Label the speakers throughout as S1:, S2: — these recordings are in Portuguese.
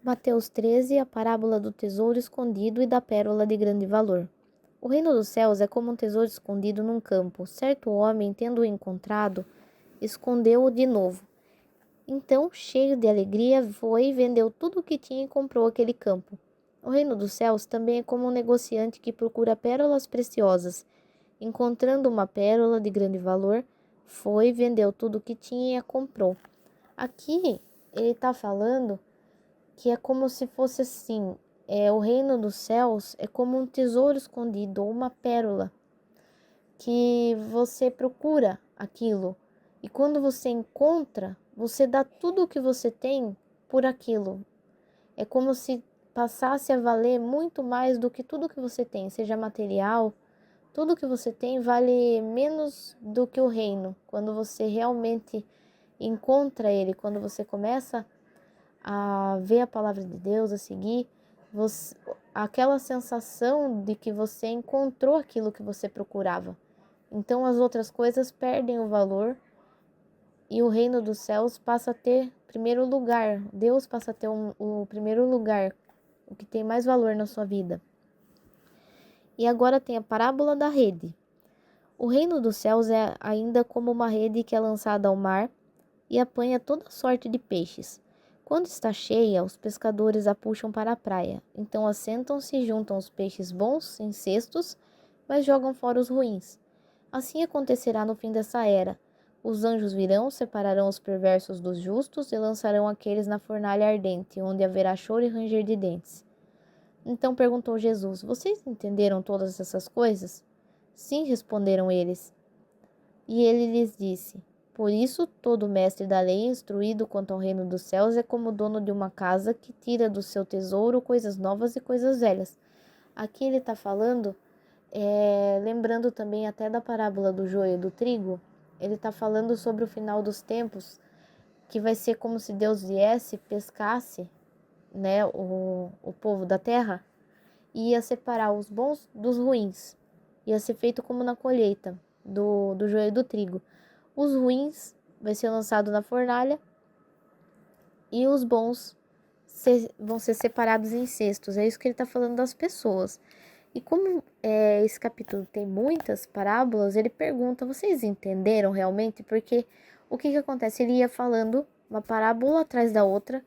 S1: Mateus 13, a parábola do tesouro escondido e da pérola de grande valor. O reino dos céus é como um tesouro escondido num campo. Certo homem, tendo-o encontrado, escondeu-o de novo. Então, cheio de alegria, foi, vendeu tudo o que tinha e comprou aquele campo. O reino dos céus também é como um negociante que procura pérolas preciosas. Encontrando uma pérola de grande valor, foi, vendeu tudo o que tinha e a comprou. Aqui ele está falando que é como se fosse assim, o reino dos céus é como um tesouro escondido, ou uma pérola, que você procura aquilo, e quando você encontra, você dá tudo o que você tem por aquilo. É como se passasse a valer muito mais do que tudo que você tem, seja material, tudo que você tem vale menos do que o reino, quando você realmente encontra ele, quando você começa a ver a palavra de Deus, a seguir, você, aquela sensação de que você encontrou aquilo que você procurava. Então as outras coisas perdem o valor e o reino dos céus passa a ter primeiro lugar. Deus passa a ter o primeiro lugar, o que tem mais valor na sua vida. E agora tem a parábola da rede. O reino dos céus é ainda como uma rede que é lançada ao mar e apanha toda sorte de peixes. Quando está cheia, os pescadores a puxam para a praia. Então assentam-se e juntam os peixes bons em cestos, mas jogam fora os ruins. Assim acontecerá no fim dessa era. Os anjos virão, separarão os perversos dos justos e lançarão aqueles na fornalha ardente, onde haverá choro e ranger de dentes. Então perguntou Jesus: Vocês entenderam todas essas coisas? Sim, responderam eles. E ele lhes disse: Por isso, todo mestre da lei, instruído quanto ao reino dos céus, é como o dono de uma casa que tira do seu tesouro coisas novas e coisas velhas. Aqui ele está falando, lembrando também até da parábola do joio e do trigo, ele está falando sobre o final dos tempos, que vai ser como se Deus viesse, pescasse, né, o povo da terra, e ia separar os bons dos ruins. Ia ser feito como na colheita do joio e do trigo. Os ruins vai ser lançado na fornalha e os bons vão ser separados em cestos. É isso que ele está falando das pessoas. E como esse capítulo tem muitas parábolas, ele pergunta: vocês entenderam realmente? Porque o que acontece? Ele ia falando uma parábola atrás da outra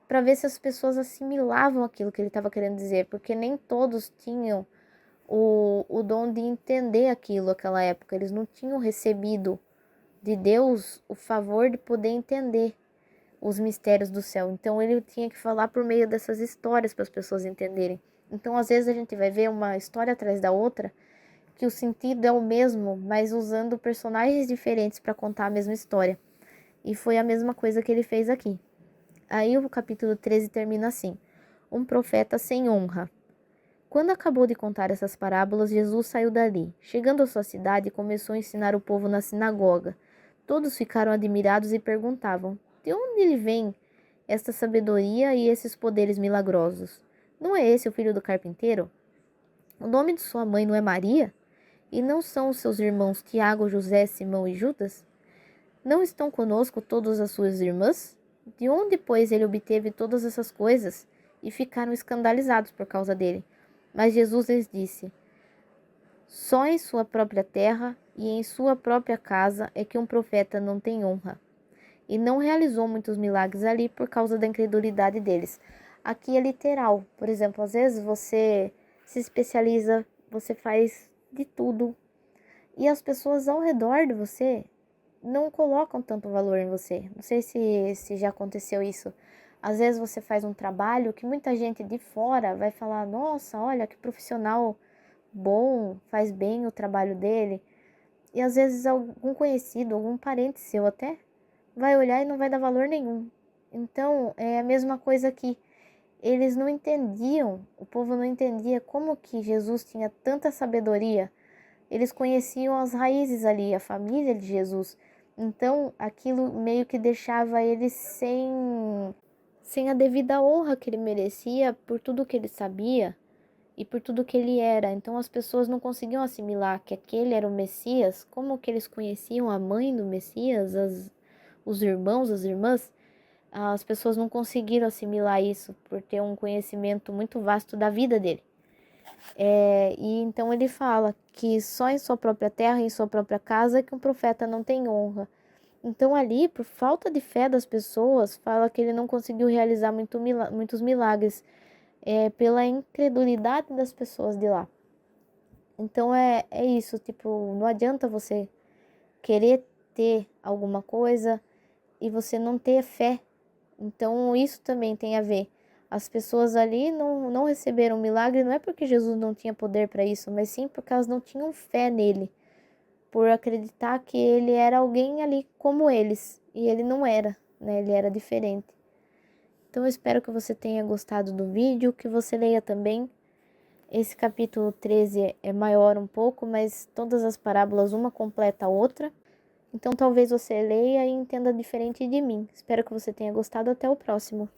S1: para ver se as pessoas assimilavam aquilo que ele estava querendo dizer, porque nem todos tinham o dom de entender aquilo naquela época. Eles não tinham recebido de Deus o favor de poder entender os mistérios do céu. Então ele tinha que falar por meio dessas histórias para as pessoas entenderem. Então às vezes a gente vai ver uma história atrás da outra que o sentido é o mesmo, mas usando personagens diferentes para contar a mesma história. E foi a mesma coisa que ele fez aqui. Aí o capítulo 13 termina assim: Um profeta sem honra. Quando acabou de contar essas parábolas, Jesus saiu dali. Chegando à sua cidade, começou a ensinar o povo na sinagoga. Todos ficaram admirados e perguntavam: De onde lhe vem esta sabedoria e esses poderes milagrosos? Não é esse o filho do carpinteiro? O nome de sua mãe não é Maria? E não são os seus irmãos Tiago, José, Simão e Judas? Não estão conosco todas as suas irmãs? De onde, pois, ele obteve todas essas coisas? E ficaram escandalizados por causa dele. Mas Jesus lhes disse: Só em sua própria terra e em sua própria casa é que um profeta não tem honra. E não realizou muitos milagres ali por causa da incredulidade deles. Aqui é literal. Por exemplo, às vezes você se especializa, você faz de tudo, e as pessoas ao redor de você não colocam tanto valor em você. Não sei se já aconteceu isso. Às vezes você faz um trabalho que muita gente de fora vai falar: Nossa, olha que profissional bom, faz bem o trabalho dele. E às vezes algum conhecido, algum parente seu até, vai olhar e não vai dar valor nenhum. Então é a mesma coisa que eles não entendiam, o povo não entendia como que Jesus tinha tanta sabedoria. Eles conheciam as raízes ali, a família de Jesus. Então aquilo meio que deixava ele sem a devida honra que ele merecia por tudo que ele sabia e por tudo que ele era. Então as pessoas não conseguiam assimilar que aquele era o Messias. Como que eles conheciam a mãe do Messias, os irmãos, as irmãs? as pessoas não conseguiram assimilar isso por ter um conhecimento muito vasto da vida dele. E então ele fala que só em sua própria terra, em sua própria casa, que um profeta não tem honra. Então ali, por falta de fé das pessoas, fala que ele não conseguiu realizar muitos milagres, pela incredulidade das pessoas de lá. Então é isso, tipo, não adianta você querer ter alguma coisa e você não ter fé. Então isso também tem a ver. As pessoas ali não receberam milagre, não é porque Jesus não tinha poder para isso, mas sim porque elas não tinham fé nele, por acreditar que ele era alguém ali como eles, e ele não era, né? Ele era diferente. Então eu espero que você tenha gostado do vídeo, que você leia também. Esse capítulo 13 é maior um pouco, mas todas as parábolas uma completa a outra. Então talvez você leia e entenda diferente de mim. Espero que você tenha gostado. Até o próximo.